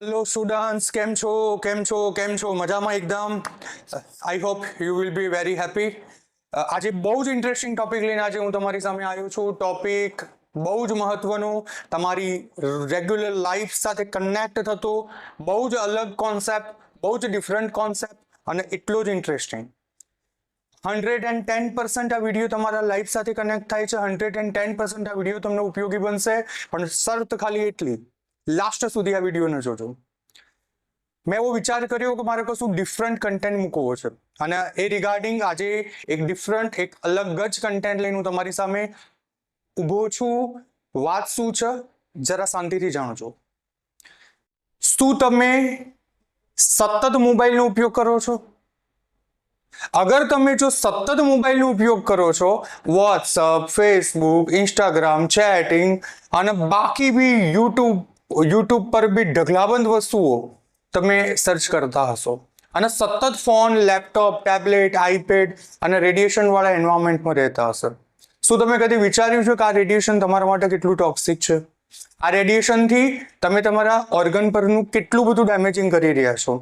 Hello students, કેમ છો મજામાં એકદમ. I hope you will be very happy. આજે બહુ જ ઇન્ટરેસ્ટિંગ ટોપિક લઈને આજે હું તમારી સામે આવ્યો છું. ટોપિક બહુ જ મહત્વનો, તમારી રેગ્યુલર લાઈફ સાથે કનેક્ટ થતો, બહુ જ અલગ કોન્સેપ્ટ, બહુ જ ડિફરન્ટ કોન્સેપ્ટ અને એટલો જ ઇન્ટરેસ્ટિંગ. 110% આ વિડીયો તમારા લાઈફ સાથે કનેક્ટ થાય છે. 110% આ વિડીયો તમને ઉપયોગી બનશે, પણ શરત ખાલી એટલી, લાસ્ટ સુધી આ વિડીયોને જોજો. મેં એવો વિચાર કર્યો કે મારે કશું ડિફરન્ટ કન્ટેન્ટ મૂકવો છે, અને એ રિગાર્ડિંગ આજે એક ડિફરન્ટ, એક અલગ જ કન્ટેન્ટ લઈને હું તમારી સામે ઊભો છું. વાત શું છે જરા શાંતિથી જાણજો. શું તમે સતત મોબાઈલનો ઉપયોગ કરો છો? અગર તમે જો સતત મોબાઈલનો ઉપયોગ કરો છો, વોટ્સઅપ, ફેસબુક, ઇન્સ્ટાગ્રામ, ચેટિંગ અને બાકી બી યુટ્યુબ પર બી ઢગલાબંધ વસ્તુઓ તમે સર્ચ કરતા હશો, અને સતત ફોન, લેપટોપ, ટેબ્લેટ, આઈપેડ અને રેડિયેશન વાળા એન્વાયરમેન્ટમાં રહેતા હશે, શું તમે કદી વિચાર્યું છે કે આ રેડિયેશન તમારા માટે કેટલું ટોક્સિક છે? આ રેડિયેશનથી તમે તમારા ઓર્ગન પરનું કેટલું બધું ડેમેજિંગ કરી રહ્યા છો?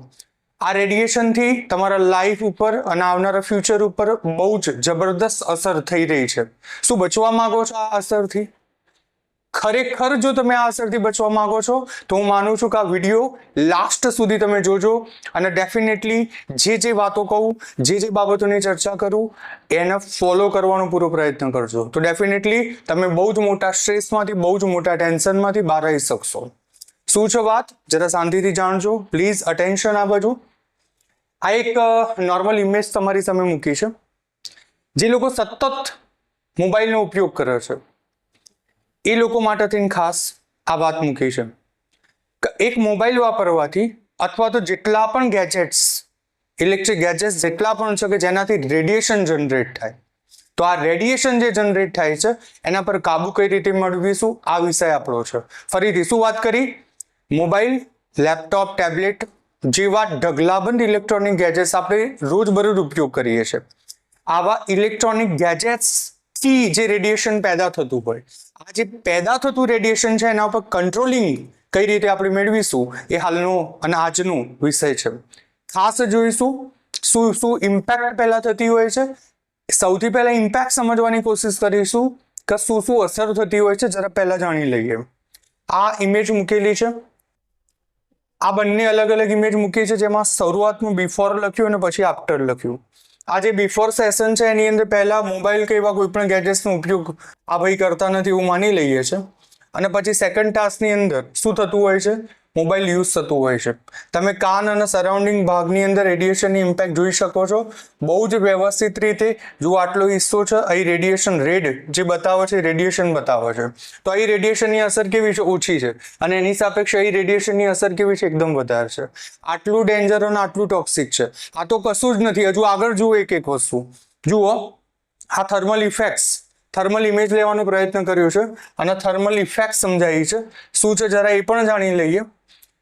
આ રેડિયેશનથી તમારા લાઈફ ઉપર અને આવનારા ફ્યુચર ઉપર બહુ જ જબરદસ્ત અસર થઈ રહી છે. શું બચવા માંગો છો આ અસરથી? ખરેખર જો તમે આ અસરથી બચવા માંગો છો તો હું માનું છું કે આ વિડીયો લાસ્ટ સુધી તમે જોજો, અને ડેફિનેટલી જે વાતો કહું, જે બાબતોની ચર્ચા કરું એને ફોલો કરવાનો પૂરો પ્રયત્ન કરજો. તો ડેફિનેટલી તમે બહુ જ મોટા સ્ટ્રેસમાંથી, બહુ જ મોટા ટેન્શનમાંથી બહાર આવી શકશો. શું છે વાત, જરા શાંતિથી જાણજો, પ્લીઝ અટેન્શન આ બાજુ. આ એક નોર્મલ ઇમેજ તમારી સામે મૂકી છે. જે લોકો સતત મોબાઈલનો ઉપયોગ કરે છે એ લોકો માટે થઈને ખાસ આ વાત મૂકી છે કે એક મોબાઈલ વાપરવાથી, અથવા તો જેટલા પણ ગેજેટ્સ, ઇલેક્ટ્રિક ગેજેટ્સ જેટલા પણ છે કે જેનાથી રેડિયેશન જનરેટ થાય, તો આ રેડિયેશન જે જનરેટ થાય છે એના પર કાબુ કઈ રીતે મેળવીશું, આ વિષય આપણો છે. ફરીથી શું વાત કરી? મોબાઈલ, લેપટોપ, ટેબ્લેટ જેવા ઢગલાબંધ ઇલેક્ટ્રોનિક ગેજેટ્સ આપણે રોજબરોજ ઉપયોગ કરીએ છીએ. આવા ઇલેક્ટ્રોનિક ગેજેટ્સથી જે રેડિયેશન પેદા થતું હોય, આ જે પેદા થતું રેડિયેશન છે એના ઉપર કંટ્રોલિંગ કઈ રીતે આપણે મેળવીશું એ હાલનો અને આજનો વિષય છે. ખાસ જોઈશું શું ઇમ્પેક્ટ પહેલા થતી હોય છે. સૌથી પહેલા ઇમ્પેક્ટ સમજવાની કોશિશ કરીશું કે શું અસર થતી હોય છે, જરા પહેલા જાણી લઈએ. આ ઇમેજ મૂકેલી છે, આ બંને અલગ અલગ ઇમેજ મૂકી છે, જેમાં શરૂઆતમાં બિફોર લખ્યું અને પછી આફ્ટર લખ્યું. આ જે બિફોર સેશન છે એની અંદર પહેલા મોબાઈલ કે એવા કોઈ પણ ગેજેટ્સનો ઉપયોગ આ ભાઈ કરતા નથી એવું માની લઈએ છે, અને પછી સેકન્ડ ટાસ્કની અંદર શું થતું હોય છે? મોબાઈલ યુઝ થતું હોય છે. તમે કાન અને સરાઉન્ડિંગ ભાગની અંદર રેડિયેશનની ઇમ્પેક્ટ જોઈ શકો છો બહુ જ વ્યવસ્થિત રીતે. જો આટલો હિસ્સો છે, અહીં રેડિયેશન રેડ જે બતાવે છે, રેડિયેશન બતાવે છે, તો અહીં રેડિયેશનની અસર કેવી છે? ઓછી છે. અને એની સાપેક્ષે અહીં રેડિયેશનની અસર કેવી છે? એકદમ વધારે છે. આટલું ડેન્જર અને આટલું ટોક્સિક છે. આ તો કશું જ નથી. હજુ આગળ જુઓ એક વસ્તુ જુઓ. આ થર્મલ ઇફેક્ટ્સ, થર્મલ ઇમેજ લેવાનો પ્રયત્ન કર્યો છે અને થર્મલ ઇફેક્ટ સમજાવી છે. શું છે જરા એ પણ જાણી લઈએ.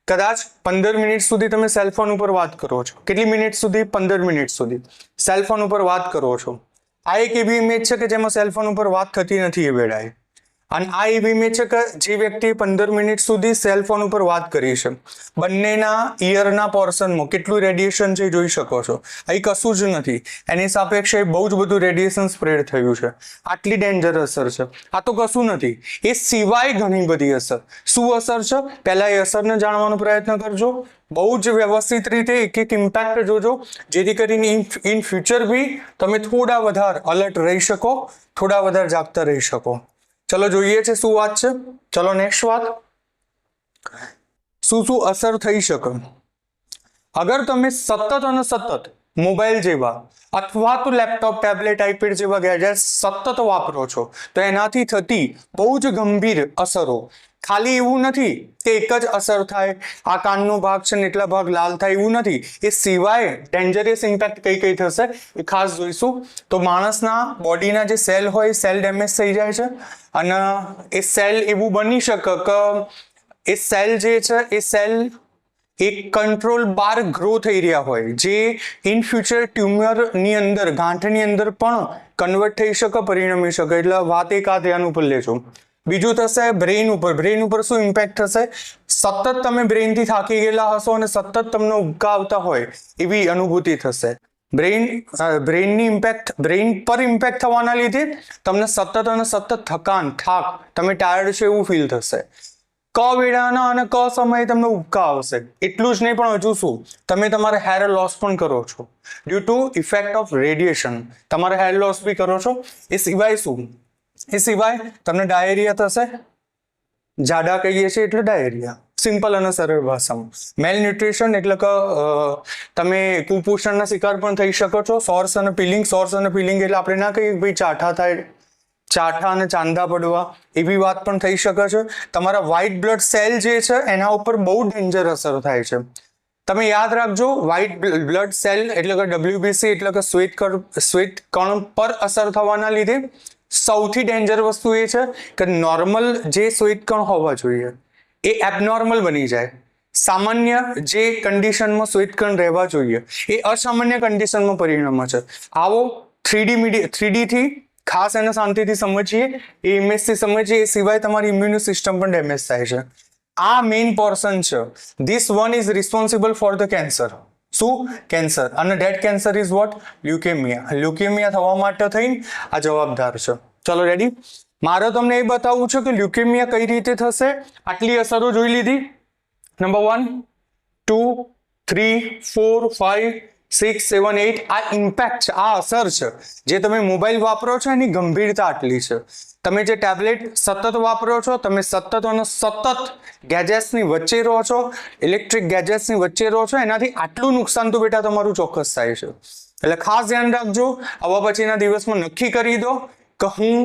કદાચ 15 મિનિટ સુધી તમે સેલફોન ઉપર વાત કરો છો. કેટલી મિનિટ સુધી? 15 મિનિટ સુધી સેલફોન ઉપર વાત કરો છો. આ એક એવી ઇમેજ છે કે જેમાં સેલફોન ઉપર વાત થતી નથી એ વેળાએ, અને આ એવી ઇમેજ છે કે જે વ્યક્તિએ 15 મિનિટ સુધી સેલફોન ઉપર વાત કરી છે, બંનેના ઇયરના પોર્શનમાં કેટલું રેડિયેશન છે જોઈ શકો છો. અહીં કશું જ નથી, એની સાપેક્ષે બહુ જ બધું રેડિયેશન સ્પ્રેડ થયું છે. આટલી ડેન્જર અસર છે. આ તો કશું નથી, એ સિવાય ઘણી બધી અસર. શું અસર છે પહેલા એ અસરને જાણવાનો પ્રયત્ન કરજો. બહુ જ વ્યવસ્થિત રીતે એક ઇમ્પેક્ટ જોજો, જેથી કરીને ઇન ફ્યુચર બી તમે થોડા વધારે અલર્ટ રહી શકો, થોડા વધારે જાગતા રહી શકો. ચલો જોઈએ છે શું વાત છે. ચલો નેક્સ્ટ વાત. શું અસર થઈ શકે અગર તમે સતત અને સતત મોબાઈલ જેવા અથવા તો લેપટોપ, ટેબ્લેટ, આઈપેડ જેવા ગેજેટ્સ સતત વાપરો છો, તો એનાથી થતી બહુ જ ગંભીર અસરો. ખાલી એવું નથી કે એક જ અસર થાય, આ કાનનો ભાગ છે ને એટલા ભાગ લાલ થાય, એવું નથી. એ સિવાય ડેન્જરિયસ ઇમ્પેક્ટ કઈ થશે એ ખાસ જોઈશું. તો માણસના બોડીના જે સેલ હોય, સેલ ડેમેજ થઈ જાય છે, અને એ સેલ એવું બની શકે કે એ સેલ જે છે એ સેલ એક કંટ્રોલ બાર ગ્રો થઈ રહ્યા હોય, જે ઇન ફ્યુચર ટ્યુમરની અંદર, ગાંઠની અંદર પણ કન્વર્ટ થઈ શકે, પરિણમી શકે. એટલે વાત એક આ ધ્યાન ઉપર લેજો. બીજું થશે બ્રેઇન ઉપર. બ્રેઇન ઉપર શું ઇમ્પેક્ટ થશે? સતત તમે બ્રેઇનથી થાકી ગયેલા હશો અને સતત તમને ઉબકા આવતા હોય એવી અનુભૂતિ થશે. બ્રેઇનની ઇમ્પેક્ટ, બ્રેઇન પર ઇમ્પેક્ટ થવાના લીધે તમને સતત અને સતત થકાન, થાક, તમે ટાયર્ડ છો એવું ફીલ થશે. ક વેળાના અને ક સમયે તમને ઉબકા આવશે. એટલું જ નહીં પણ હજુ શું, તમે તમારા હેર લોસ પણ કરો છો due to effect of radiation. તમારા હેર લોસ બી કરો છો. એ સિવાય શું? એ સિવાય તમને ડાયેરિયા થશે. જાડા કહીએ છીએ એટલે ડાયેરિયા, સિમ્પલ અને સરળ ભાષામાં. મેલ ન્યુટ્રિશન એટલે કે તમે કુપોષણના શિકાર પણ થઈ શકો છો. સોર્સ અને પીલિંગ. સોર્સ અને પીલિંગ એટલે આપણે ના કહીએ ભાઈ ચાઠા થાય, ચાઠા અને ચાંદા પડવા, એવી વાત પણ થઈ શકે છે. તમારા વ્હાઇટ બ્લડ સેલ જે છે એના ઉપર બહુ ડેન્જર અસર થાય છે. તમે યાદ રાખજો, વ્હાઇટ બ્લડ સેલ એટલે કે WBC એટલે કે શ્વેત કણ પર અસર થવાના લીધે સૌથી ડેન્જર વસ્તુ એ છે કે નોર્મલ જે શ્વેત કણ હોવા જોઈએ એ એબનોર્મલ બની જાય. સામાન્ય જે કન્ડિશનમાં શ્વેત કણ રહેવા જોઈએ એ અસામાન્ય કન્ડિશનમાં પરિણમે છે. આવો 3D થી ખાસ એને શાંતિથી સમજીએ, એ ઇમેજથી સમજીએ. એ સિવાય તમારી ઇમ્યુન સિસ્ટમ પણ ડેમેજ થાય છે. આ મેઇન પોર્શન છે. This one is responsible for the cancer. શું? કેન્સર. અને date cancer is what? Leukaemia. Leukaemia થવા માટે થઈને આ જવાબદાર છે. ચલો રેડી? મારે તમને એ બતાવવું છે કે લ્યુકેમિયા કઈ રીતે થશે. આટલી અસરો જોઈ લીધી. નંબર 1, 2, 3, 4, 5, 6, 7, 8. આ ઇમ્પેક્ટ છે, આ અસર છે. જે તમે મોબાઈલ વાપરો છો એની ગંભીરતા આટલી છે. તમે જે ટેબ્લેટ સતત વાપરો છો, તમે સતત અને સતત ગેજેટ્સની વચ્ચે રહો છો, ઇલેક્ટ્રિક ગેજેટ્સની વચ્ચે રહો છો, એનાથી આટલું નુકસાન તો બેટા તમારું ચોક્કસ થાય છે. એટલે ખાસ ધ્યાન રાખજો. આવા પછીના દિવસમાં નક્કી કરી દો કે હું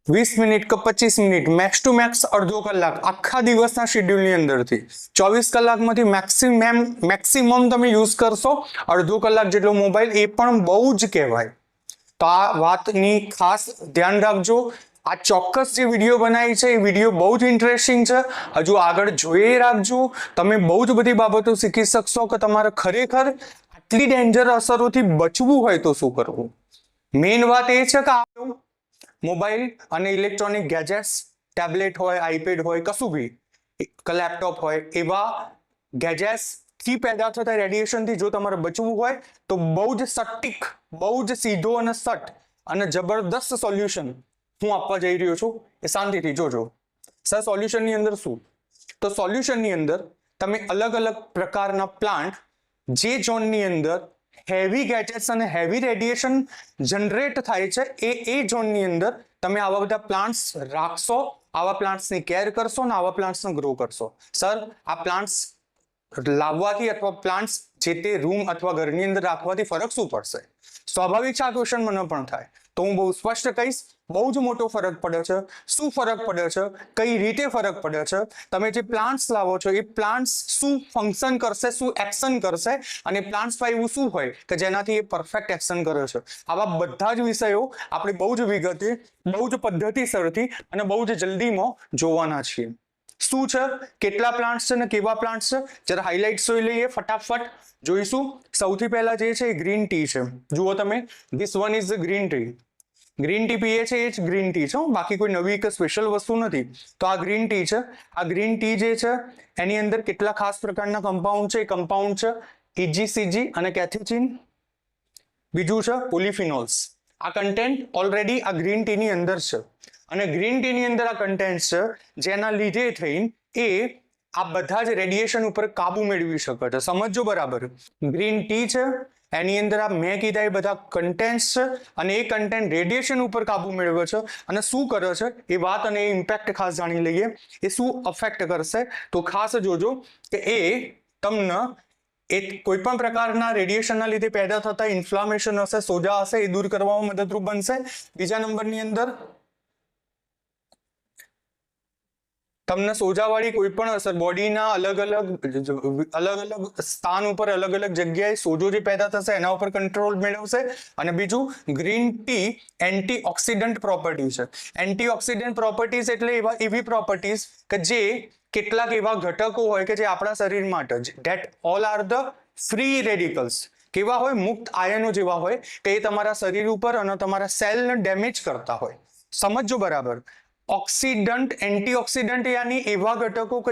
20 મિનિટ કે 25 મિનિટ, મેક્સ ટુ મેક્સ અડધો કલાક આખા દિવસના શેડ્યુલની અંદરથી 24 કલાકમાંથી મેક્સિમમ તમે યુઝ કરશો અડધો કલાક જેટલો મોબાઈલ, એ પણ બહુ જ કહેવાય. તો આ વાતની ખાસ ધ્યાન રાખજો. આ ચોક્કસ જે વિડીયો બનાવી છે એ વિડીયો બહુ જ ઇન્ટરેસ્ટિંગ છે. હજુ આગળ જોઈએ રાખજો. તમે બહુ જ બધી બાબતો શીખી શકશો કે તમારે ખરેખર આટલી ડેન્જર અસરોથી બચવું હોય તો શું કરવું. મેઇન વાત એ છે કે મોબાઈલ અને ઇલેક્ટ્રોનિક ગેજેટ્સ, ટેબ્લેટ હોય, આઈપેડ હોય, કશું બી, લેપટોપ હોય, એવા ગેજેટ્સથી પેદા થતા રેડિયેશનથી જો તમારે બચવું હોય તો બહુ જ સટીક, બહુ જ સીધો અને સટ અને જબરદસ્ત સોલ્યુશન હું આપવા જઈ રહ્યો છું. એ શાંતિથી જોજો. સર સોલ્યુશનની અંદર શું? તો સોલ્યુશનની અંદર તમે અલગ અલગ પ્રકારના પ્લાન્ટ જે ઝોનની અંદર હેવી ગેજેટ્સ અને હેવી રેડિયેશન જનરેટ થાય છે એ ઝોનની અંદર તમે આવા બધા પ્લાન્ટ્સ રાખશો, આવા પ્લાન્ટ્સની કેર કરશો અને આવા પ્લાન્ટ્સને ગ્રો કરશો. સર આ પ્લાન્ટ્સ લાવવાથી અથવા પ્લાન્ટ્સ જે તે રૂમ અથવા ઘરની અંદર રાખવાથી ફરક શું પડશે? સ્વાભાવિક છે આ ક્વેશ્ચન મને પણ થાય. તો હું બહુ સ્પષ્ટ કહીશ, બહુ જ મોટો ફરક પડે છે. શું ફરક પડે છે? કઈ રીતે ફરક પડે છે? તમે જે પ્લાન્ટ્સ લાવો છો એ પ્લાન્ટ્સ શું ફંક્શન કરશે, શું એક્શન કરશે, અને પ્લાન્ટ્સમાં એવું શું હોય કે જેનાથી એ પરફેક્ટ એક્શન કરે છે. આવા બધા જ વિષયો આપણે બહુ જ વિગતે, બહુ જ પદ્ધતિસરથી અને બહુ જ જલ્દીમાં જોવાના છીએ. શું છે, કેટલા પ્લાન્ટ્સ છે અને કેવા પ્લાન્ટ્સ છે, જરા હાઇલાઇટ્સ જોઈ લઈએ, ફટાફટ જોઈશું. સૌથી પહેલા જે છે એ ગ્રીન ટી છે. જુઓ તમે, this one is the green tea. Green tea પીએ છે એ જ ગ્રીન ટી છે, બાકી કોઈ નવી કે સ્પેશિયલ વસ્તુ નથી. તો આ ગ્રીન ટી છે. આ ગ્રીન ટી જે છે એની અંદર કેટલા ખાસ પ્રકારના કમ્પાઉન્ડ છે. એ કમ્પાઉન્ડ છે EGCG અને કેથેચિન. બીજું છે પોલિફિનોલ્સ. આ કન્ટેન્ટ ઓલરેડી આ ગ્રીન ટીની અંદર છે અને ગ્રીન ટીની અંદર આ કન્ટેન્ટ છે જેના લીધે થઈને એ આ બધા જ રેડિયેશન ઉપર કાબુ મેળવી શકે છે. સમજો બરાબર. ગ્રીન ટી છે, એની અંદર આ મેં કીધા એ બધા કન્ટેન્ટ્સ છે અને એ કન્ટેન્ટ રેડિયેશન ઉપર કાબુ મેળવે છે અને શું કરે છે એ વાત અને એ ઇમ્પેક્ટ ખાસ જાણી લઈએ. એ શું અફેક્ટ કરશે તો ખાસ જોજો કે એ તમને એ કોઈ પણ પ્રકારના રેડિયેશનના લીધે પેદા થતા ઇન્ફ્લામેશન હશે, સોજા હશે, એ દૂર કરવામાં મદદરૂપ બનશે. બીજા નંબરની અંદર તમને સોજાવાળી કોઈ પણ અસર, બોડીના અલગ અલગ સ્થાન ઉપર અલગ અલગ જગ્યાએ સોજો જે પેદા થશે એના ઉપર કંટ્રોલ મેળવશે. અને બીજું, ગ્રીન ટી એન્ટીઓક્સિડન્ટ પ્રોપર્ટી છે. એન્ટીઓક્સિડન્ટ પ્રોપર્ટીઝ એટલે એવી પ્રોપર્ટીઝ કે જે કેટલાક એવા ઘટકો હોય કે જે આપણા શરીર માટે, that all are the free radicals, કેવા હોય, મુક્ત આયનો જેવા હોય કે એ તમારા શરીર ઉપર અને તમારા સેલને ડેમેજ કરતા હોય. સમજો બરાબર. ઓક્સિડન્ટ એન્ટીઓક્સિડન્ટ यानी એવા ઘટકો કે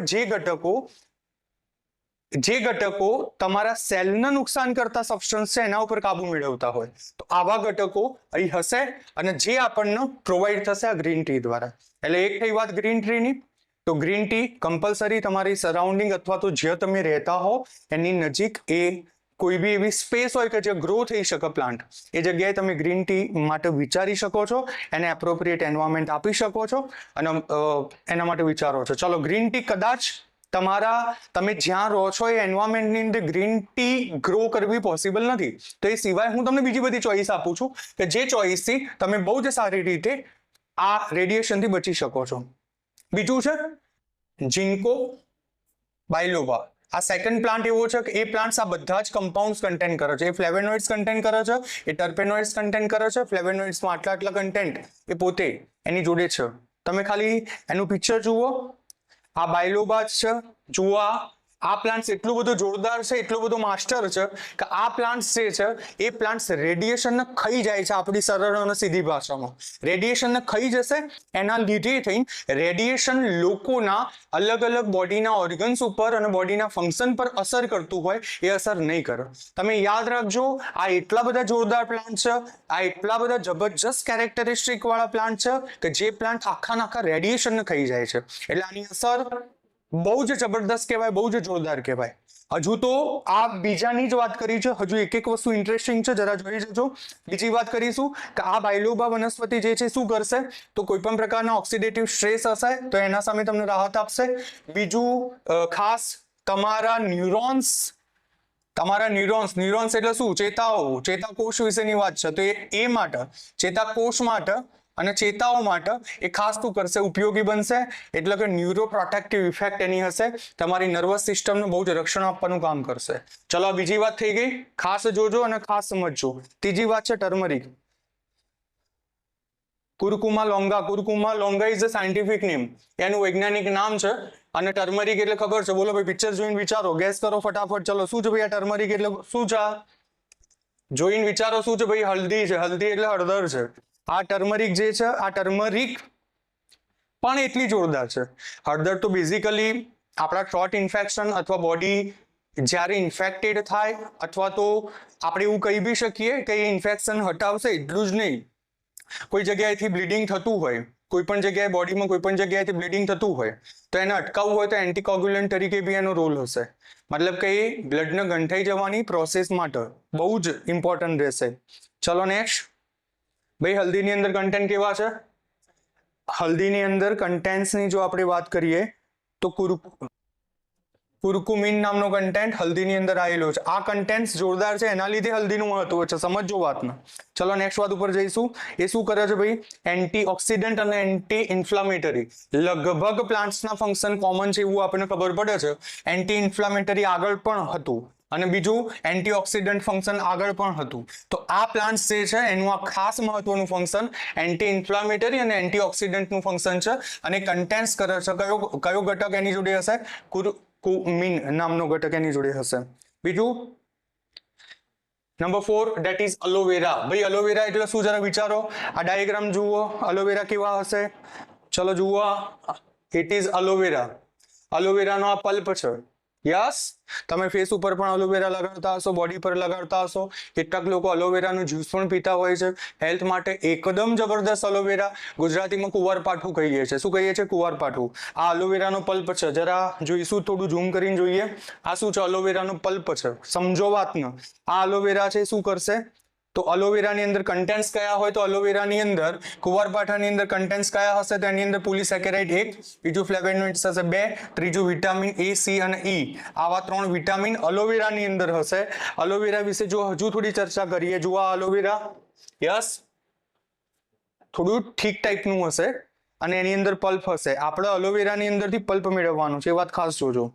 જે ઘટકો તમારા સેલને નુકસાન કરતા સબસ્ટન્સ છે એના ઉપર કાબુ મેળવતા હોય તો આવા ઘટકો અહીં હશે અને જે આપણને પ્રોવાઈડ થશે આ ગ્રીન ટી દ્વારા. એટલે એક થઈ વાત ગ્રીન ટ્રીની. તો ગ્રીન ટી કમ્પલસરી તમારી સરાઉન્ડિંગ અથવા તો જ્યાં તમે રહેતા હો એની નજીક એ કોઈ બી એવી સ્પેસ હોય કે જે ગ્રો થઈ શકે પ્લાન્ટ, એ જગ્યાએ તમે ગ્રીન ટી માટે વિચારી શકો છો, એને એપ્રોપ્રિએટ એન્વાયરમેન્ટ આપી શકો છો અને એના માટે વિચારો છો. ચલો, ગ્રીન ટી કદાચ તમે જ્યાં રહો છો એ એન્વાયરમેન્ટની અંદર ગ્રીન ટી ગ્રો કરવી પોસિબલ નથી, તો એ સિવાય હું તમને બીજી બધી ચોઈસ આપું છું કે જે ચોઈસથી તમે બહુ જ સારી રીતે આ રેડિયેશનથી બચી શકો છો. બીજું છે જિંકો બાયલોબા. આ સેકન્ડ પ્લાન્ટ એવો છે કે એ પ્લાન્ટ્સ આ બધા જ કમ્પાઉન્ડ્સ કન્ટેન કરે છે. એ ફ્લેવોનોઇડ્સ કન્ટેન કરે છે, એ ટર્પેનોઇડ્સ કન્ટેન કરે છે. ફ્લેવોનોઇડ્સમાં આટલા કન્ટેન્ટ એ પોતે એની જોડે છે. તમે ખાલી એનું પિક્ચર જુઓ, આ બાયલોબા છે, જુઓ આ પ્લાન્ટ્સ એટલું બધું જોરદાર છે, એટલું બધું માસ્ટર છે કે આ પ્લાન્ટ્સ જે છે એ પ્લાન્ટ્સ રેડિયેશનને ખાઈ જાય છે. આપણી સરળ અને સીધી ભાષામાં રેડિયેશનને ખાઈ જશે. એના લીધે થઈ રેડિયેશન લોકોના અલગ અલગ બોડીના ઓર્ગન્સ ઉપર અને બોડીના ફંક્શન પર અસર કરતું હોય એ અસર નહીં કરે. તમે યાદ રાખજો, આ એટલા બધા જોરદાર પ્લાન્ટ છે, આ એટલા બધા જબરજસ્ત કેરેક્ટરિસ્ટિક વાળા પ્લાન્ટ છે કે જે પ્લાન્ટ આખા રેડિયેશનને ખાઈ જાય છે. એટલે આની અસર બહુ જ જબરદસ્ત કહેવાય, બહુ જ જોરદાર કહેવાય. હજુ તો આ બીજાની જ વાત કરી છે, હજુ એક વસ્તુ ઇન્ટરેસ્ટિંગ છે, જરા જોઈ જજો. બીજી વાત કરીશું કે આ બાયલોબા વનસ્પતિ જે છે શું કરશે, તો કોઈ પણ પ્રકારના ઓક્સિડેટિવ સ્ટ્રેસ હશે તો એના સામે તમને રાહત આપશે. બીજું ખાસ તમારા ન્યુરોન્સ એટલે શું, ચેતાકોષ વિશેની વાત છે, તો એ માટે ચેતાકોષ માટે અને ચેતાઓ માટે એ ખાસ શું કરશે, ઉપયોગી બનશે. એટલે કે ન્યુરો પ્રોટેક્ટિવ ઇફેક્ટ એની હશે, તમારી નર્વસ સિસ્ટમને બહુ જ રક્ષણ આપવાનું કામ કરશે. ચલો, બીજી વાત થઈ ગઈ, ખાસ જોજો અને ખાસ સમજજો. ત્રીજી વાત છે turmeric. Curcuma longa is the scientific name, એનું વૈજ્ઞાનિક નામ છે. અને ટર્મરિક એટલે ખબર છે? બોલો ભાઈ, પિક્ચર જોઈને વિચારો, ગેસ કરો ફટાફટ. ચલો, શું છે ભાઈ આ ટર્મરિક એટલે શું છે? જોઈને વિચારો શું છે ભાઈ? હલ્દી છે. હલ્દી એટલે હળદર છે. આ ટર્મરિક જે છે, આ ટર્મરિક પણ એટલી જોરદાર છે. હળદર તો બેઝિકલી આપણા થ્રોટ ઇન્ફેક્શન અથવા બોડી જ્યારે ઇન્ફેક્ટેડ થાય અથવા તો આપણે એવું કહી બી શકીએ કે એ ઇન્ફેક્શન હટાવશે, એટલું જ નહીં, કોઈ જગ્યાએથી બ્લીડિંગ થતું હોય, કોઈ પણ જગ્યાએ બોડીમાં કોઈ પણ જગ્યાએથી બ્લીડિંગ થતું હોય તો એને અટકાવવું હોય તો એન્ટીકોગ્યુલન્ટ તરીકે બી એનો રોલ હશે. મતલબ કે એ બ્લડને ગંઠાઈ જવાની પ્રોસેસ માટે બહુ જ ઇમ્પોર્ટન્ટ રહેશે. ચલો નેક્સ્ટ. ભાઈ, હલ્દીની અંદર કન્ટેન્ટ કેવા છે? હલ્દીની અંદર કન્ટેન્ટ્સની જો આપણે વાત કરીએ તો કુર્કુમિન નામનો કન્ટેન્ટ હલ્દીની અંદર આવેલો છે. આ કન્ટેન્ટ્સ જોરદાર છે, એના લીધે હલ્દીનું મહત્વ છે. સમજો વાતને. ચલો નેક્સ્ટ વાત ઉપર જઈશું. એ શું કરે છે ભાઈ? એન્ટીઓક્સિડન્ટ અને એન્ટી ઇન્ફ્લામેટરી. લગભગ પ્લાન્ટ્સના ફંક્શન કોમન છે એવું આપણને ખબર પડે છે. એન્ટી ઇન્ફ્લામેટરી આગળ પણ હતું અને બીજું એન્ટીઓક્સિડન્ટ ફંક્શન આગળ પણ હતું. તો આ પ્લાન્ટ્સ જે છે એનું આ ખાસ મહત્વનું ફંક્શન એન્ટી ઇન્ફ્લામેટરી અને એન્ટીઓક્સિડન્ટનું ફંક્શન છે. અને કન્ટેન્ટ્સ કરે છે કયો ઘટક એની જોડે હશે? કુર્કુમિન નામનો ઘટક એની જોડે હશે. બીજું નંબર 4 ધેટ ઇઝ એલોવેરા. ભાઈ, એલોવેરા એટલે શું જરા વિચારો. આ ડાયાગ્રામ જુઓ, એલોવેરા કેવા હશે? ચલો જુઓ, ઇટ ઇઝ એલોવેરા. એલોવેરાનો આ પલ્પ છે. યસ, તમે ફેસ ઉપર પણ એલોવેરા લગાડતા હશો, બોડી પર લગાડતા હશો. કેટલાક લોકો એલોવેરાનું જ્યુસ પણ પીતા હોય છે. હેલ્થ માટે એકદમ જબરદસ્ત એલોવેરા. ગુજરાતીમાં કુંવારપાઠું કહીએ છીએ. શું કહીએ છીએ? કુંવારપાઠું. આ એલોવેરાનો પલ્પ છે. જરા જોઈશું, થોડું ઝૂમ કરીને જોઈએ. આ શું છે? એલોવેરાનો પલ્પ છે. સમજો વાતને. આ એલોવેરા છે શું કરશે? તો એલોવેરાની અંદર કન્ટેન્ટ્સ કયા હોય? તો એલોવેરાની અંદર કુંવારપાઠાની અંદર કન્ટેન્ટ્સ કયા હશે? તો એની અંદર પોલીસેકેરાઇડ 1, બીજું ફ્લેવોનોઇડ્સ હશે 2, ત્રીજું વિટામિન A, C અને E. આવા 3 વિટામિન એલોવેરાની અંદર હશે. એલોવેરા વિશે જો હજુ થોડી ચર્ચા કરીએ. જુઓ એલોવેરા, યસ, થોડું ઠીક ટાઈપનું હશે અને એની અંદર પલ્પ હશે. આપણે એલોવેરાની અંદરથી પલ્પ મેળવવાનું છે, એ વાત ખાસ જોજો.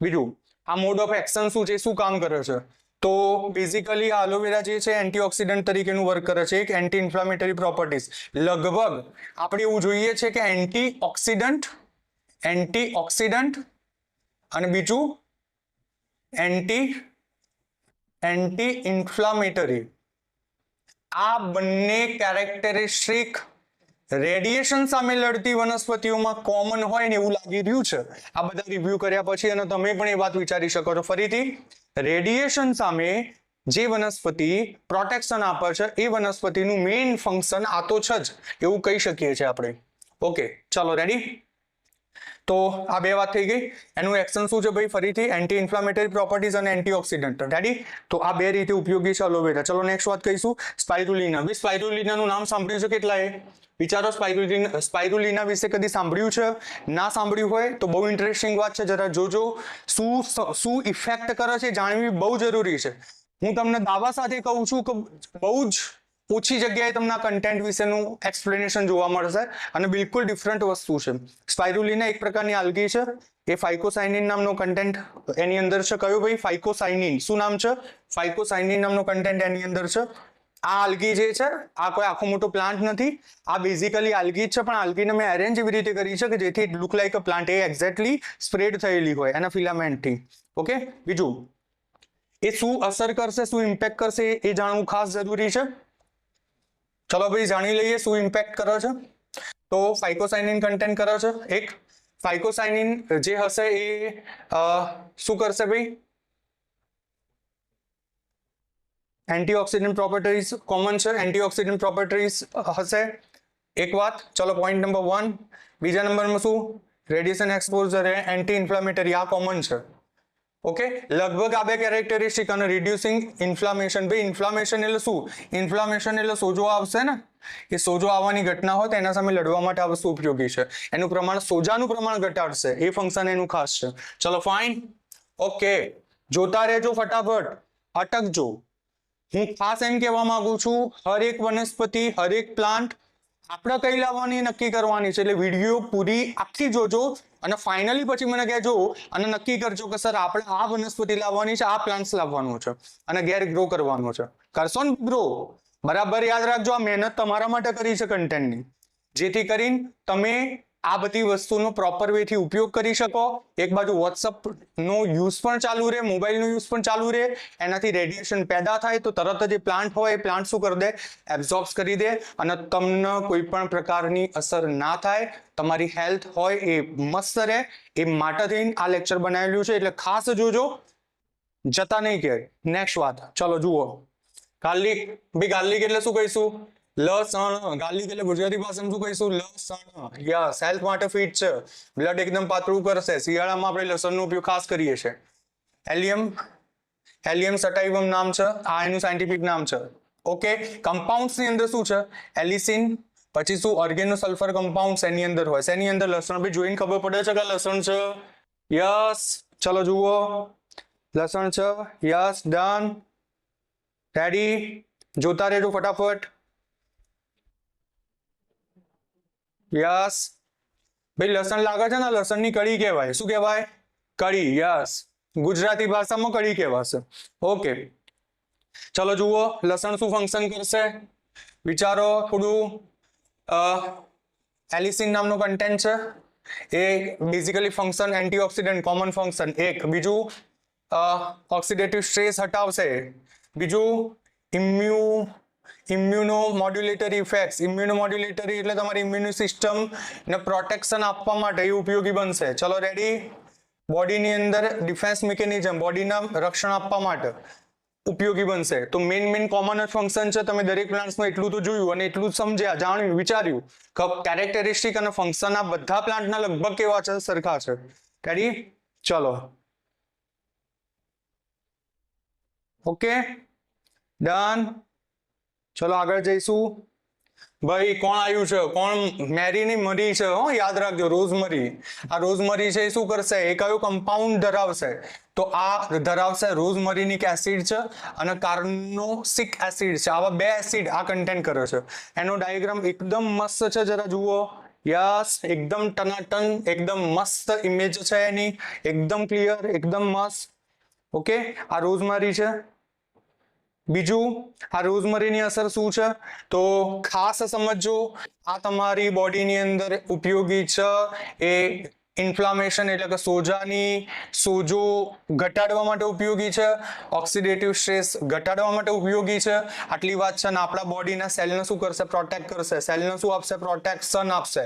બીજું, આ મોડ ઓફ એક્શન શું છે, શું કામ કરે છે? તો બેઝિકલી આ એલોવેરા જે છે એન્ટીઓક્સિડન્ટ તરીકેનું વર્ક કરે છે. એક એન્ટી ઇન્ફ્લામેટરી પ્રોપર્ટીઝ. લગભગ આપણે એવું જોઈએ છે કે એન્ટીઓક્સિડન્ટ અને બીજું એન્ટી ઇન્ફ્લામેટરી, આ બંને કેરેક્ટરિસ્ટિક રેડિયેશન સામે લડતી વનસ્પતિઓમાં કોમન હોય ને એવું લાગી રહ્યું છે આ બધા રિવ્યુ કર્યા પછી, અને તમે પણ એ વાત વિચારી શકો છો. ફરીથી, રેડિયેશન સામે જે વનસ્પતિ પ્રોટેક્શન આપે છે એ વનસ્પતિનું મેઇન ફંક્શન આ તો છે જ, એવું કહી શકીએ છીએ આપણે. ઓકે, ચાલો રેડી. તો આ બે વાત થઈ ગઈ. એનું એક્શન શું છે ભાઈ? ફરીથી એન્ટી ઇન્ફ્લામેટરી પ્રોપર્ટીઝ અને એન્ટીઓક્સિડન્ટ. રેડી? તો આ બે રીતે ઉપયોગી છે એલોવેરા. ચલો નેક્સ્ટ વાત કહીશું સ્પાઇરુલિના. બી સ્પાઇરુલિનાનું નામ સાંભળ્યું છે કેટલાએ? વિચારો, સ્પાઇરુલિના વિશે કદી સાંભળ્યું છે? ના સાંભળ્યું હોય તો બહુ ઇન્ટરેસ્ટિંગ વાત છે, જરા જોજો. શું ઇફેક્ટ કરે છે જાણવી બહુ જરૂરી છે. હું તમને દાવા સાથે કહું છું કે બહુ જ ઓછી જગ્યાએ તમને કન્ટેન્ટ વિશેનું એક્સપ્લેનેશન જોવા મળશે અને બિલકુલ ડિફરન્ટ વસ્તુ છે. સ્પાઇરુલિના એક પ્રકારની આલ્ગી છે. એ ફાઇકોસાઇનિન નામનો કન્ટેન્ટ એની અંદર છે. કયો ભાઈ? ફાઇકોસાઇનિન. શું નામ છે? ફાઇકોસાઇનિન નામનો કન્ટેન્ટ એની અંદર છે. આ આલ્ગી જે છે આ કોઈ આખો મોટો પ્લાન્ટ નથી, આ બેઝિકલી આલ્ગી જ છે, પણ આલ્ગીને મેં અરેન્જ એવી રીતે કરી છે કે જેથી it look like a plant. A exactly spread થયેલી હોય એના ફિલામેન્ટથી. ઓકે, બીજું એ શું અસર કરશે, શું ઇમ્પેક્ટ કરશે એ જાણવું ખાસ જરૂરી છે. ચલો ભાઈ જાણી લઈએ શું ઇમ્પેક્ટ કરે છે. તો ફાઇકોસાઇનિન કન્ટેન્ટ કરે છે. એક ફાઇકોસાઇનિન જે હશે એ શું કરશે ભાઈ? એન્ટીઓક્સિડન્ટ પ્રોપર્ટીઝ કોમન છે, એન્ટીઓક્સિડન્ટ પ્રોપર્ટીઝ હશે એક વાત. ચલો પોઈન્ટ નંબર 1. બીજા નંબરમાં શું? રેડિયેશન એક્સપોઝર એન્ટી ઇન્ફ્લામેટરી, આ કોમન છે. ઓકે, લગભગ આ બે કેરેક્ટરિસ્ટિક અને રિડ્યુસિંગ ઇન્ફ્લામેશન. ભાઈ ઇન્ફ્લામેશન એટલે શું? ઇન્ફ્લામેશન એટલે સોજો આવશે ને, એ સોજો આવવાની ઘટના હોય તો એના સામે લડવા માટે આ વસ્તુ ઉપયોગી છે. એનું પ્રમાણ, સોજાનું પ્રમાણ ઘટાડશે, એ ફંક્શન એનું ખાસ છે. ચલો ફાઇન. ઓકે, જોતા રહેજો ફટાફટ, અટકજો. હું ખાસ એમ કહેવા માંગુ છું, હરેક વનસ્પતિ, હરેક પ્લાન્ટ આપણે કઈ લાવવાની નક્કી કરવાની છે. એટલે વિડીયો પૂરી આખી જોજો અને ફાઇનલી પછી મને કહેજો અને નક્કી કરજો કે સર આપણે આ વનસ્પતિ લાવવાની છે, આ પ્લાન્ટ્સ લાવવાનું છે અને ઘેર ગ્રો કરવાનું છે. કરશો ને ગ્રો? બરાબર યાદ રાખજો, આ મહેનત તમારા માટે કરી છે કન્ટેન્ટની, જેથી કરીને તમે આ બધી વસ્તુનો પ્રોપર વેથી ઉપયોગ કરી શકો. એક બાજુ વોટ્સઅપ નો યુઝ પણ ચાલુ રહે, મોબાઈલનો યુઝ પણ ચાલુ રહે. એનાથી રેડિયેશન પેદા થાય તો તરત જ એ પ્લાન્ટ હોય એ પ્લાન્ટ શું કરી દે? એબ્ઝોર્બ કરી દે અને તમને કોઈ પણ પ્રકારની અસર ના થાય. તમારી હેલ્થ હોય એ મસ્ત રહે, એ માટે થઈને આ લેક્ચર બનાવેલું છે, એટલે ખાસ જોજો, જતા નહીં કે. નેક્સ્ટ વાત, ચલો જુઓ. ગાર્લિક. ભાઈ ગાર્લિક એટલે શું કહીશું? લસણ. ગાર્લિક એટલે ગુજરાતી ભાષામાં શું કહીશું? લસણ. યસ, હેલ્થ માટે ફિટ છે, બ્લડ એકદમ પાતળું કરશે. શિયાળામાં આપણે લસણનો ઉપયોગ ખાસ કરીએ છીએ. એલિયમ સટાઇવમ નામ છે, આ એનું સાયન્ટિફિક નામ છે. ઓકે, કમ્પાઉન્ડ્સ ની અંદર શું છે? એલિસિન, પછી શું? ઓર્ગેનોસલ્ફર કમ્પાઉન્ડ્સ એની અંદર હોય. એની અંદર લસણ. ભાઈ જોઈને ખબર પડે છે કે લસણ છે? યસ. ચલો જુઓ, લસણ છે. Yes, done. રેડી? જોતા રહેજો ફટાફટ. યસ ભાઈ, લસણ લાગે છે ને, લસણની કઢી કહેવાય. શું કહેવાય? કઢી. યસ, ગુજરાતી ભાષામાં કઢી કહેવાશે. ઓકે, ચલો જુઓ લસણ શું ફંક્શન કરશે, વિચારો થોડું. એલિસિન નામનો કન્ટેન્ટ છે, એ basically function antioxidant common function. એક બીજું ઓક્સિડેટિવ સ્ટ્રેસ હટાવશે. બીજું ઇમ્યુનોમોડ્યુલેટરી ઇફેક્ટ્સ. ઇમ્યુનોમોડ્યુલેટરી એટલે તમારી ઇમ્યુન સિસ્ટમ ને પ્રોટેક્શન આપવા માટે એ ઉપયોગી બનશે. ચલો રેડી? બોડીની અંદર ડિફેન્સ મિકેનિઝમ, બોડીના રક્ષણ આપવા માટે ઉપયોગી બનશે. તો મેઇન કોમન જ ફંક્શન છે. તમે દરેક પ્લાન્ટ્સમાં એટલું તો જોયું અને એટલું જ સમજ્યા, જાણ્યું, વિચાર્યું કે કેરેક્ટરિસ્ટિક અને ફંક્શન આ બધા પ્લાન્ટના લગભગ કેવા છે? સરખા છે. રેડી? ચલો ઓકે, ડન. ચલો આગળ જઈશું. ભાઈ કોણ આવ્યું છે? કોણ? મેરીની મરી છે, હો યાદ રાખજો, રોઝમરી. આ રોઝમરી છે એ શું કરશે? એ કયો કમ્પાઉન્ડ ધરાવશે? તો આ ધરાવશે રોઝમરીનિક એસિડ છે અને કાર્નોસિક એસિડ છે. આવા બે એસિડ આ કન્ટેન્ટ કરે છે. એનો ડાયાગ્રામ એકદમ મસ્ત છે, જરા જુઓ. યસ, એકદમ ટનાટન, એકદમ મસ્ત ઇમેજ છે એની, એકદમ ક્લિયર, એકદમ મસ્ત. ઓકે, આ રોઝમરી છે. બીજું, આ રોઝમરીની અસર શું છે? તો ખાસ સમજો, આ તમારી બોડીની અંદર ઉપયોગી છે. એ ઇન્ફ્લામેશન એટલે કે સોજો ઘટાડવા માટે ઉપયોગી છે, ઓક્સિડેટિવ સ્ટ્રેસ ઘટાડવા માટે ઉપયોગી છે. આટલી વાત છે ને આપણા બોડીના સેલને શું કરશે? પ્રોટેક્ટ કરશે. સેલને શું આપશે? પ્રોટેક્શન આપશે.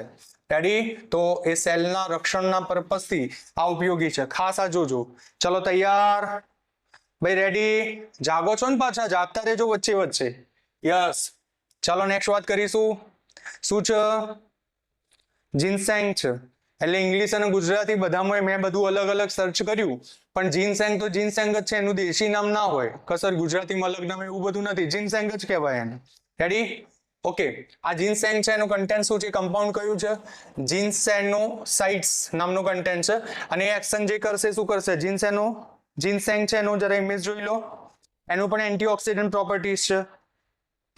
રેડી? તો એ સેલના રક્ષણના પર્પસથી આ ઉપયોગી છે. ખાસ આ જોજો. ચલો તૈયાર ભાઈ? રેડી? જાગો છો ને? પાછા જાગતા રહેજો વચ્ચે વચ્ચે. યસ. ચલો નેક્સ્ટ વાત કરીશું. શું છે? જીનસેંગ છે. એટલે ઇંગ્લિશ અને ગુજરાતી બધામાં મેં બધું અલગ અલગ સર્ચ કર્યું, પણ જીનસેંગ તો જીનસેંગ જ છે, એનું દેશી નામ ના હોય. કસર ગુજરાતીમાં અલગ નામ એવું બધું નથી, જીનસેંગ જ કહેવાય એને. રેડી? ઓકે. આ જીનસેંગ છે, એનું કન્ટેન્ટ શું છે? કમ્પાઉન્ડ કયું છે? જીનસેનોસાઇડ્સ નામનું કન્ટેન્ટ છે. અને એ એક્શન જે કરશે શું કરશે? જીનસેંગ છે એનો જરા ઇમેજ જોઈ લો. એનું પણ એન્ટીઓક્સિડન્ટ પ્રોપર્ટીઝ છે.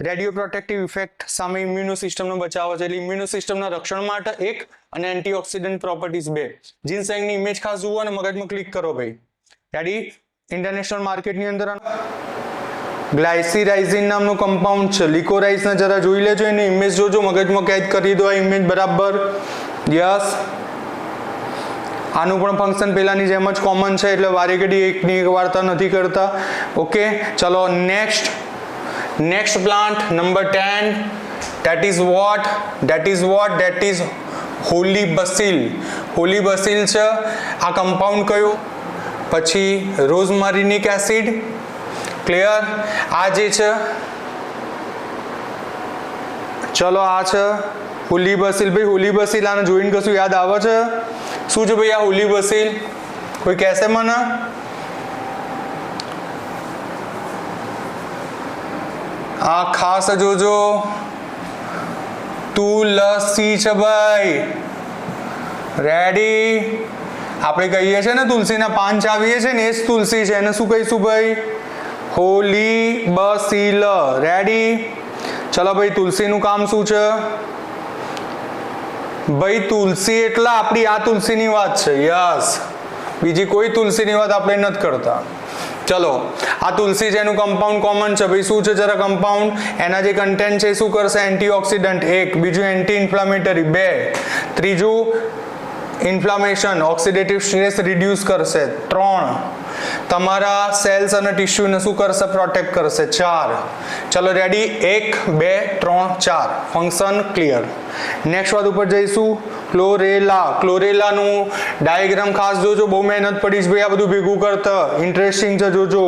રેડિયો પ્રોટેક્ટિવ ઇફેક્ટ સામે ઇમ્યુનો સિસ્ટમનો બચાવ છે, એટલે ઇમ્યુનો સિસ્ટમના રક્ષણ માટે એક અને એન્ટીઓક્સિડન્ટ પ્રોપર્ટીઝ બે. જીનસેંગની ઇમેજ ખાસ જુઓ અને મગજમાં ક્લિક કરો ભાઈ. રેડી? ઇન્ટરનેશનલ માર્કેટની અંદર ગ્લાયસીરાઇઝિન નામનું કમ્પાઉન્ડ છે. લિકોરાઇઝને જરા જોઈ લેજો, એની ઇમેજ જોજો, મગજમાં કેદ કરી દો આ ઇમેજ બરાબર. યસ. આનું પણ ફંક્શન પહેલાની જેમ જ કોમન છે, એટલે વારે ઘડી એકની એક વાર્તા નથી કરતા. ઓકે. ચલો next plant number 10, that is holy basil છે. આ કમ્પાઉન્ડ કયું? પછી રોઝમારિનિક એસિડ. ક્લિયર? આ જે છે ચલો આ છે હોલી બસિલ. ભાઈ હોલી બસિલ આને જોઈને કશું યાદ આવે છે? શું છે ભાઈ આ હોલી બસિલ? કોઈ કહેશે મને? આ ખાસ જોજો, તુલસી છે ભાઈ. રેડી? આપણે કહીએ છીએ ને તુલસીના પાન ચાવીએ છીએ ને, એ જ તુલસી છે. એને શું કહીશું ભાઈ? હોલી બસિલ. રેડી? ચલો ભાઈ, તુલસીનું કામ શું છે ભાઈ? તુલસી એટલે આપણી આ તુલસીની વાત છે. યસ. બીજી કોઈ તુલસીની વાત આપણે નથી કરતા. ચલો આ તુલસી છે, એનું કમ્પાઉન્ડ કોમન છે ભાઈ. શું છે જરા કમ્પાઉન્ડ? એના જે કન્ટેન્ટ છે શું કરશે? એન્ટીઓક્સિડન્ટ એક, બીજું એન્ટી ઇન્ફ્લામેટરી બે, ત્રીજું ઇન્ફ્લામેશન ઓક્સિડેટિવ સ્ટ્રેસ રિડ્યુસ કરશે ત્રણ, તમારા સેલ્સ અને ટિશ્યુને શું કરશે? પ્રોટેક્ટ કરશે ચાર. ચલો રેડી? 1 2 3 4 function clear. નેક્સ્ટ વાત ઉપર જઈશું. ક્લોરેલાનું ડાયાગ્રામ ખાસ જોજો, બહુ મહેનત પડી છે ભાઈ આ બધું ભેગું કરતા. ઇન્ટરેસ્ટિંગ છે, જોજો.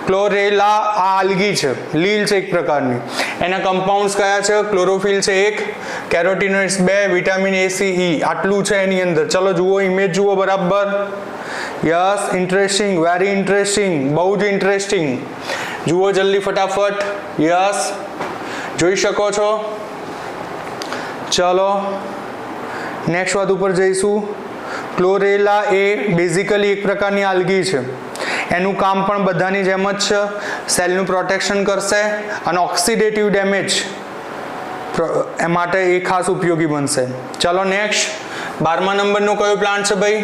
ક્લોરેલા આ આલ્ગી છે, લીલ છે એક પ્રકારની. એના કમ્પાઉન્ડ્સ કયા છે? ક્લોરોફિલ છે એક, કેરોટીનોઇડ્સ બે, વિટામિન A C E આટલું છે એની અંદર. ચલો જુઓ, ઇમેજ જુઓ બરાબર. યસ. ઇન્ટરેસ્ટિંગ, વેરી ઇન્ટરેસ્ટિંગ, બહુ જ ઇન્ટરેસ્ટિંગ. જુઓ જલ્દી ફટાફટ. યસ, જોઈ શકો છો. ચલો નેક્સ્ટ વાત ઉપર જઈશું. ક્લોરેલા એ બેઝિકલી એક પ્રકારની આલ્ગી છે. એનું કામ પણ બધાની જેમ જ છે, સેલનું પ્રોટેક્શન કરશે અને ઓક્સિડેટિવ ડેમેજ એ માટે એ ખાસ ઉપયોગી બનશે. ચલો નેક્સ્ટ 12મા નંબરનો કયો પ્લાન્ટ છે ભાઈ?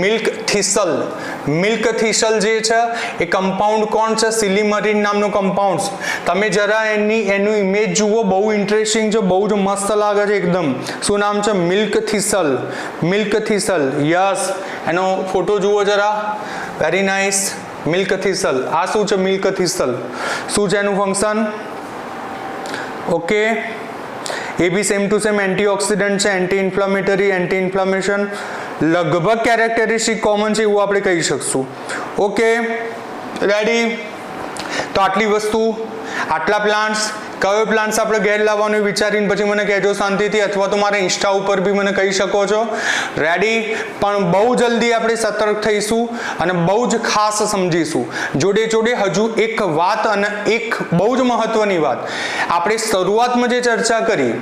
Milk thistle. મિલ્ક થીસલ જે છે એ કમ્પાઉન્ડ કોણ છે? સિલિમરીન નામનું કમ્પાઉન્ડ. તમે જરા એનું ઇમેજ જુઓ, બહુ ઇન્ટરેસ્ટિંગ છે, બહુ જ મસ્ત લાગે છે એકદમ. શું નામ છે? Milk thistle. Milk thistle. Yes. એનો ફોટો જુઓ જરા. Very nice. Milk thistle. આ શું છે? Milk thistle. શું છે એનું ફંક્શન? ઓકે. એ બી સેમ ટુ સેમ એન્ટીઓક્સિડન્ટ છે, એન્ટી ઇન્ફ્લામેટરી, એન્ટી ઇન્ફ્લામેશન, લગભગ કેરેક્ટરિસ્ટિક કોમન છે એવું આપણે કહી શકશું. ઓકે. રેડી? તો આટલી વસ્તુ, આટલા પ્લાન્ટ્સ. કયો પ્લાન્ટ્સ આપણે ઘેર લાવવાનું વિચારીને પછી મને કહેજો શાંતિથી, અથવા તો મારા ઇન્સ્ટા ઉપર બી મને કહી શકો છો. રેડી? પણ બહુ જલ્દી આપણે સતર્ક થઈશું અને બહુ જ ખાસ સમજીશું. જોડે જોડે હજુ એક વાત, અને એક બહુ જ મહત્વની વાત આપણે શરૂઆતમાં જે ચર્ચા કરી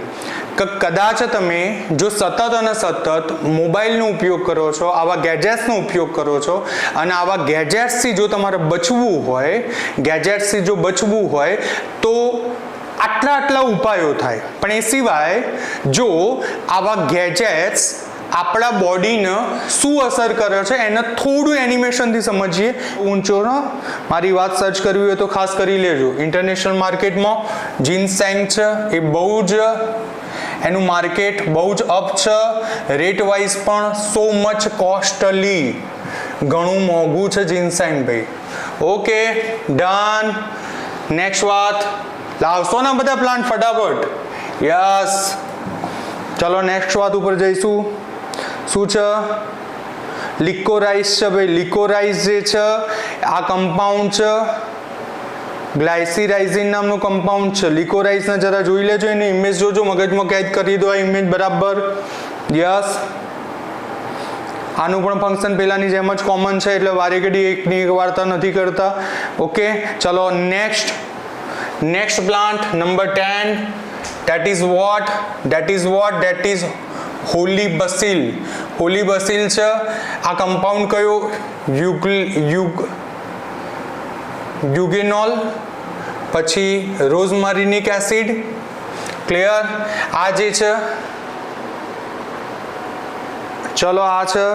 કે કદાચ તમે જો સતત અને સતત મોબાઈલનો ઉપયોગ કરો છો, આવા ગેજેટ્સનો ઉપયોગ કરો છો, અને આવા ગેજેટ્સથી જો તમારે બચવું હોય તો આટલા ઉપાયો થાય. પણ એ સિવાય જો આવા ગેજેટ્સ આપણા બોડીને શું અસર કરે છે એને થોડું એનિમેશનથી સમજીએ. ઊંચો મારી વાત સર્ચ કરવી હોય તો ખાસ કરી લેજો. ઇન્ટરનેશનલ માર્કેટમાં જીનસેંગ છે, એ બહુ જ એનું માર્કેટ બહુ જ અપ છે, રેટ વાઇઝ પણ સો મચ કોસ્ટલી, ઘણું મોંઘું છે જીન્સાઇનભાઈ. Okay done. નેક્સ્ટ વાત લાવશો ને બધા પ્લાન્ટ ફટાફટ? યસ. ચલો નેક્સ્ટ વાત ઉપર જઈશું. શું છે? લિકોરાઇઝ છે ભાઈ. લિકોરાઇઝ જે છે આ કમ્પાઉન્ડ છે, ગ્લાયસીરાઇઝિન નામનું કમ્પાઉન્ડ છે. લિકોરાઇઝને જરા જોઈ લેજો, એની ઇમેજ જોજો, મગજમાં કેદ કરી દો આ ઇમેજ બરાબર. યસ. આનું પણ ફંક્શન પહેલાની જેમ જ કોમન છે, એટલે વારે ઘડી એકની એક વાર્તા નથી કરતા. ઓકે ચલો next. Next plant number 10. that is what holy basil. Holy basil છે. આ કમ્પાઉન્ડ કયો? યુગેનોલ, પછી રોઝમારિનિક એસિડ. ક્લિયર? આ જે છે ચલો આ છે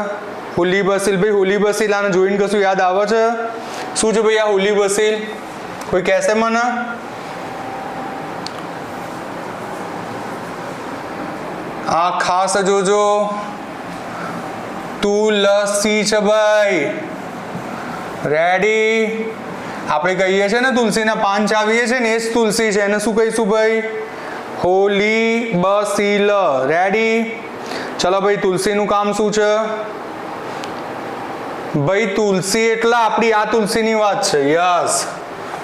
હોલી બસિલ. ભાઈ હોલી બસિલ આને જોઈને કશું યાદ આવે છે? શું છે ભાઈ આ હોલી બસિલ? કોઈ કહેશે મને? આ ખાસ જોજો, તુલસી છે ભાઈ. રેડી? આપણે કહીએ છીએ ને તુલસીના પાન ચાવીએ છીએ ને, એ જ તુલસી છે. એને શું કહીશું ભાઈ? હોલી બસિલ. રેડી? ચલો ભાઈ તુલસીનું કામ શું છે ભાઈ? તુલસી એટલે આપણી આ તુલસીની વાત છે. યસ.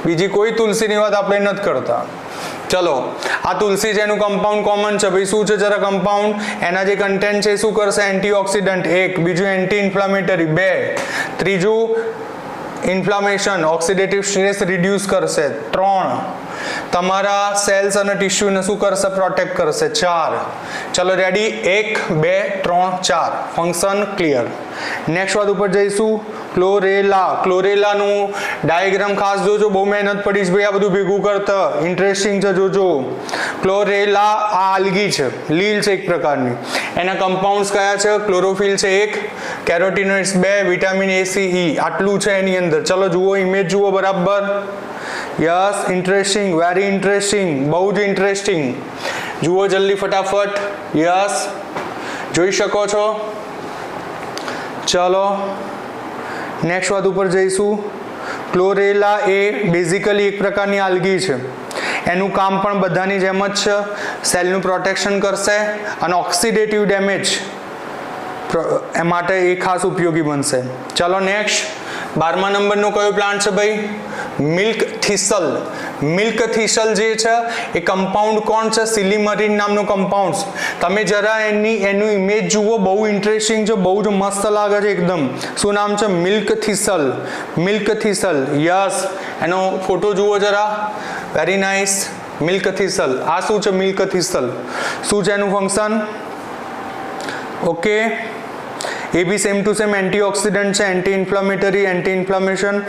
બીજી કોઈ તુલસીની વાત આપણે નથી કરતા. ચલો આ તુલસી છે, એનું કમ્પાઉન્ડ કોમન છે ભાઈ. શું છે જરા કમ્પાઉન્ડ? એના જે કન્ટેન્ટ છે શું કરશે? એન્ટીઓક્સિડન્ટ 1, બીજું એન્ટી ઇન્ફ્લામેટરી 2, ત્રીજું ઇન્ફ્લામેશન ઓક્સિડેટિવ સ્ટ્રેસ રિડ્યુસ કરશે 3, તમારા સેલ્સ અને ટિશ્યુને શું કરશે? પ્રોટેક્ટ કરશે 4. ચલો રેડી? 1 2 3 4 function clear. નેક્સ્ટ વાત ઉપર જઈશું. ક્લોરેલા. ક્લોરેલાનું ડાયાગ્રામ ખાસ જોજો, બહુ મહેનત પડી છે ભાઈ આ બધું ભેગું કરતા. ઇન્ટરેસ્ટિંગ છે, જોજો. ક્લોરેલા આ આલ્ગી છે, લીલ છે એક પ્રકારની. એના કમ્પાઉન્ડ્સ કયા છે? ક્લોરોફિલ છે 1, કેરોટીનોઇડ્સ 2, વિટામિન A C E આટલું છે એની અંદર. ચલો જુઓ, ઇમેજ જુઓ બરાબર. યસ. ઇન્ટરેસ્ટિંગ, વેરી ઇન્ટરેસ્ટિંગ, બહુ જ ઇન્ટરેસ્ટિંગ. જુઓ જલ્દી ફટાફટ. યસ જોઈ શકો છો. ચલો નેક્સ્ટ વાત ઉપર જઈશું. ક્લોરેલા એ બેઝિકલી એક પ્રકારની આલ્ગી છે. એનું કામ પણ બધાની જેમ જ છે, સેલનું પ્રોટેક્શન કરશે અને ઓક્સિડેટિવ ડેમેજ માટે એ ખાસ ઉપયોગી બનશે. ચલો નેક્સ્ટ. 12મા નંબરનો કયો પ્લાન્ટ છે ભાઈ? Milk thistle. મિલ્ક થીસલ જે છે એ કમ્પાઉન્ડ કોણ છે? સિલિમરીન નામનું કમ્પાઉન્ડ. તમે જરા એનું ઇમેજ જુઓ, બહુ ઇન્ટરેસ્ટિંગ છે, બહુ જ મસ્ત લાગે છે એકદમ. શું નામ છે? Milk thistle. Milk thistle. Yes. એનો ફોટો જુઓ જરા. Very nice. Milk thistle. આ શું છે મિલ્ક થીસલ? શું છે એનું ફંક્શન? ઓકે એ બી સેમ ટુ સેમ એન્ટીઓક્સિડન્ટ છે, એન્ટી ઇન્ફ્લામેટરી, એન્ટી ઇન્ફ્લામેશન,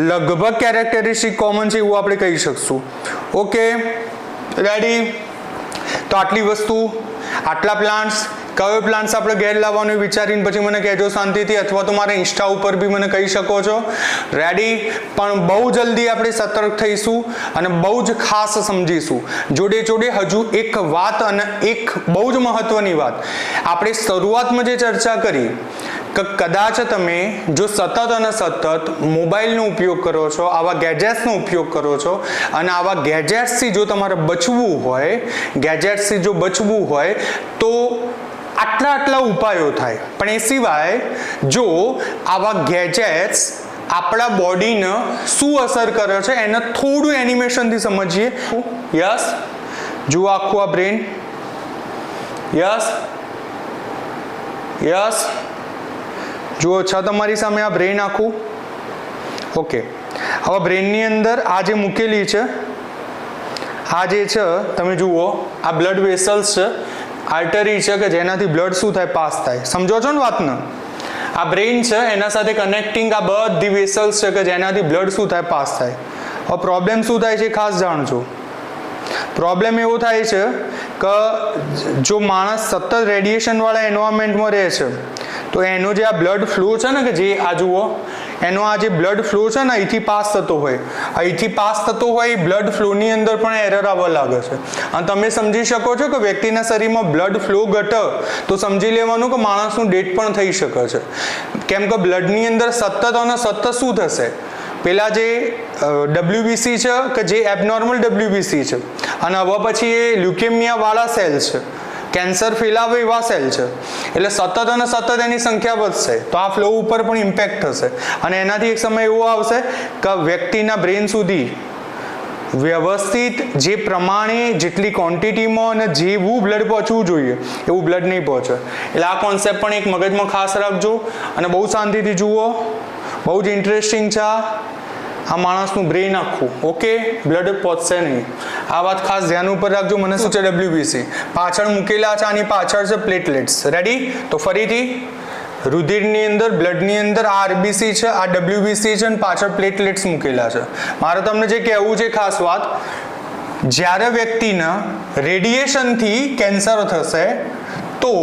લગભગ કેરેક્ટરિસ્ટિક કોમન છે એવું આપણે કહી શકશું. Okay ready? તો આટલી વસ્તુ, આટલા પ્લાન્ટ્સ. કયો પ્લાન્ટ્સ આપણે ઘેર લાવવાનું વિચારીને પછી મને કહેજો શાંતિથી, અથવા તો મારા ઇન્સ્ટા ઉપર બી મને કહી શકો છો. રેડી? પણ બહુ જલ્દી આપણે સતર્ક થઈશું અને બહુ જ ખાસ સમજીશું. જોડે જોડે હજુ એક વાત, અને એક બહુ જ મહત્વની વાત આપણે શરૂઆતમાં જે ચર્ચા કરી કે કદાચ તમે જો સતત અને સતત મોબાઈલનો ઉપયોગ કરો છો, આવા ગેજેટ્સનો ઉપયોગ કરો છો, અને આવા ગેજેટ્સથી જો તમારે બચવું હોય, ગેજેટ્સથી જો બચવું હોય તો આટલા ઉપાયો થાય. પણ એ સિવાય જો આવા ગેજેટ્સ આપણા બોડીને શું અસર કરે છે એને થોડું એનિમેશનથી સમજીએ. યસ. જુઓ આખું આ બ્રેન. Yes yes. જુઓ છે તમારી સામે આ બ્રેન આખું. ઓકે હવે બ્રેનની અંદર આ જે મૂકેલી છે, આ જે છે તમે જુઓ, આ બ્લડ વેસલ્સ છે, આર્ટરી છે કે જેનાથી બ્લડ શું થાય? પાસ થાય. સમજો છો ને વાતને? આ બ્રેન છે, એના સાથે કનેક્ટિંગ આ બધી વેસલ્સ છે કે જેનાથી બ્લડ શું થાય? પાસ થાય. હવે પ્રોબ્લેમ શું થાય છે ખાસ જાણજો. પ્રોબ્લેમ એવો થાય છે કે જો માણસ સતત રેડિયેશન વાળા એન્વાયરમેન્ટમાં રહે છે તો એનો જે આ બ્લડ ફ્લો છે ને, કે જે આ જુઓ એનો આ જે બ્લડ ફ્લો છે ને અહીંથી પાસ થતો હોય, અહીંથી પાસ થતો હોય બ્લડ ફ્લોની અંદર પણ એરર આવવા લાગે છે. અને તમે સમજી શકો છો કે વ્યક્તિના શરીરમાં બ્લડ ફ્લો ઘટે તો સમજી લેવાનું કે માણસનું ડેથ પણ થઈ શકે છે. કેમ કે બ્લડની અંદર સતત અને સતત શું થશે, પેલા જે WBC છે કે જે એબનોર્મલ WBC છે અને હવે પછી એ લ્યુકેમિયા વાળા સેલ છે, કેન્સર ફેલાવે એવા સેલ છે, એટલે સતત અને સતત એની સંખ્યા વધશે તો આ ફ્લો ઉપર પણ ઇમ્પેક્ટ થશે. અને એનાથી એક સમય એવો આવશે કે વ્યક્તિના બ્રેન સુધી વ્યવસ્થિત જે પ્રમાણે જેટલી ક્વોન્ટિટીમાં અને જેવું બ્લડ પહોંચવું જોઈએ એવું બ્લડ નહીં પહોંચે. એટલે આ કોન્સેપ્ટ પણ એક મગજમાં ખાસ રાખજો અને બહુ શાંતિથી જુઓ. બહુ જ ઇન્ટરેસ્ટિંગ છે આ માણસનું બ્રેન આખું. ઓકે, બ્લડ પહોંચશે નહીં, આ વાત ખાસ ધ્યાન ઉપર રાખજો. મને શું છે WBC પાછળ મૂકેલા છે, આની પાછળ છે પ્લેટલેટ્સ. રેડી? તો ફરીથી રુધિરની અંદર બ્લડની અંદર આ RBC છે, આ WBC છે અને પાછળ પ્લેટલેટ્સ મૂકેલા છે. મારે તમને જે કહેવું છે ખાસ વાત, જ્યારે વ્યક્તિના રેડિયેશનથી કેન્સર થશે તો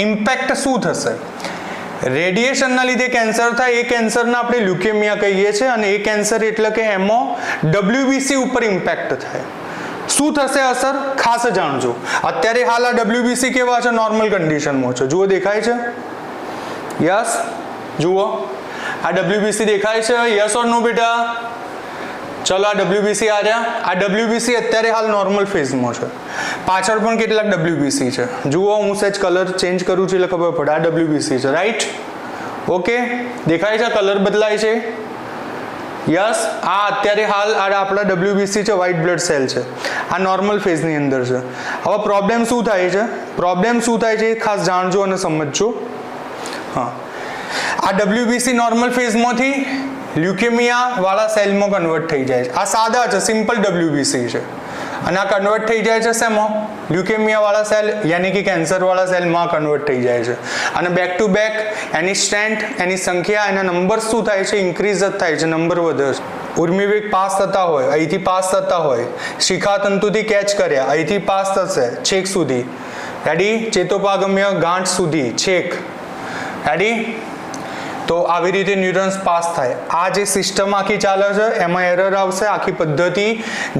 ઇમ્પેક્ટ શું થશે? રેડિયેશનના લીધે કેન્સર થાય, એ કેન્સરને આપણે લ્યુકેમિયા કહીએ છીએ અને એ કેન્સર એટલે કે એમાં WBC ઉપર ઇમ્પેક્ટ થાય. શું થશે અસર ખાસ જાણજો. અત્યારે હાલ આ WBC કેવા છે? નોર્મલ કન્ડિશનમાં છે. જુઓ, દેખાય છે? યસ, જુઓ આ WBC દેખાય છે? યસ ઓર નો બેટા? ચલો, આ WBC આ રહ્યા. આ WBC અત્યારે હાલ નોર્મલ ફેઝમાં છે. પાછળ પણ કેટલાક WBC છે. જુઓ, હું સેજ કલર ચેન્જ કરું છું એટલે ખબર પડે આ WBC છે. રાઈટ? ઓકે, દેખાય છે? કલર બદલાય છે? યસ, આ અત્યારે હાલ આ આપણા WBC છે, વ્હાઇટ બ્લડ સેલ છે. આ નોર્મલ ફેઝની અંદર છે. હવે પ્રોબ્લેમ શું થાય છે? પ્રોબ્લેમ શું થાય છે ખાસ જાણજો અને સમજજો. હા, આ WBC નોર્મલ ફેઝમાંથી લ્યુકેમિયા વાળા સેલમાં કન્વર્ટ થઈ જાય છે. આ સાદા છે, સિમ્પલ WBC છે અને આ કન્વર્ટ થઈ જાય છે શેમાં? લ્યુકેમિયા વાળા સેલ યાની કે કેન્સર વાળા સેલમાં કન્વર્ટ થઈ જાય છે. અને બેક ટુ બેક એની સ્ટ્રેન્થ, એની સંખ્યા, એના નંબર શું થાય છે? ઇન્ક્રીઝ જ થાય છે, નંબર વધે છે. ઉર્મિવેગ પાસ થતા હોય, અહીંથી પાસ થતા હોય, શિખાતંતુથી કેચ કર્યા, અહીંથી પાસ થશે છેક સુધી. રેડી? ચેતોપાગમ્ય ગાંઠ સુધી છેક. રેડી? તો આવી રીતે ન્યુરોન્સ પાસ થાય. આ જે સિસ્ટમ આખી ચાલે છે એમાં એરર આવશે. આખી પદ્ધતિ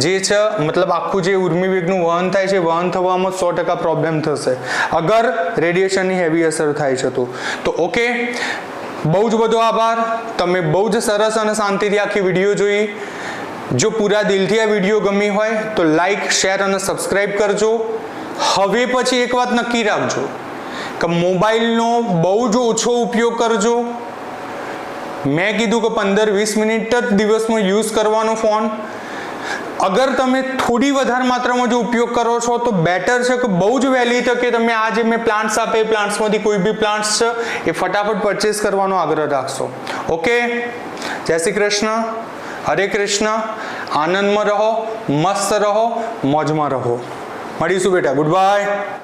જે છે, મતલબ આખું જે ઉર્મિવેગનું વહન થાય છે, વહન થવામાં 100% પ્રોબ્લેમ થશે અગર રેડિયેશનની હેવી અસર થાય છે તો. ઓકે, બહુ જ બધો આભાર. તમે બહુ જ સરસ અને શાંતિથી આખી વિડીયો જોઈ. જો પૂરા દિલથી આ વિડીયો ગમી હોય તો લાઈક, શેર અને સબસ્ક્રાઈબ કરજો. હવે પછી એક વાત નક્કી રાખજો કે મોબાઈલનો બહુ જ ઓછો ઉપયોગ કરજો. મેં કીધું કે 15-20 મિનિટ જ દિવસમાં યુઝ કરવાનો ફોન. અગર તમે થોડી વધારે માત્રામાં જો ઉપયોગ કરો છો તો બેટર છે કે બહુ જ વહેલી તકે તમે આ જે મેં પ્લાન્ટ્સ આપે એ પ્લાન્ટ્સમાંથી કોઈ બી પ્લાન્ટ્સ છે એ ફટાફટ પરચેસ કરવાનો આગ્રહ રાખશો. ઓકે, જય શ્રી કૃષ્ણ, હરે કૃષ્ણ. આનંદમાં રહો, મસ્ત રહો, મોજમાં રહો. મળીશું બેટા. Good bye.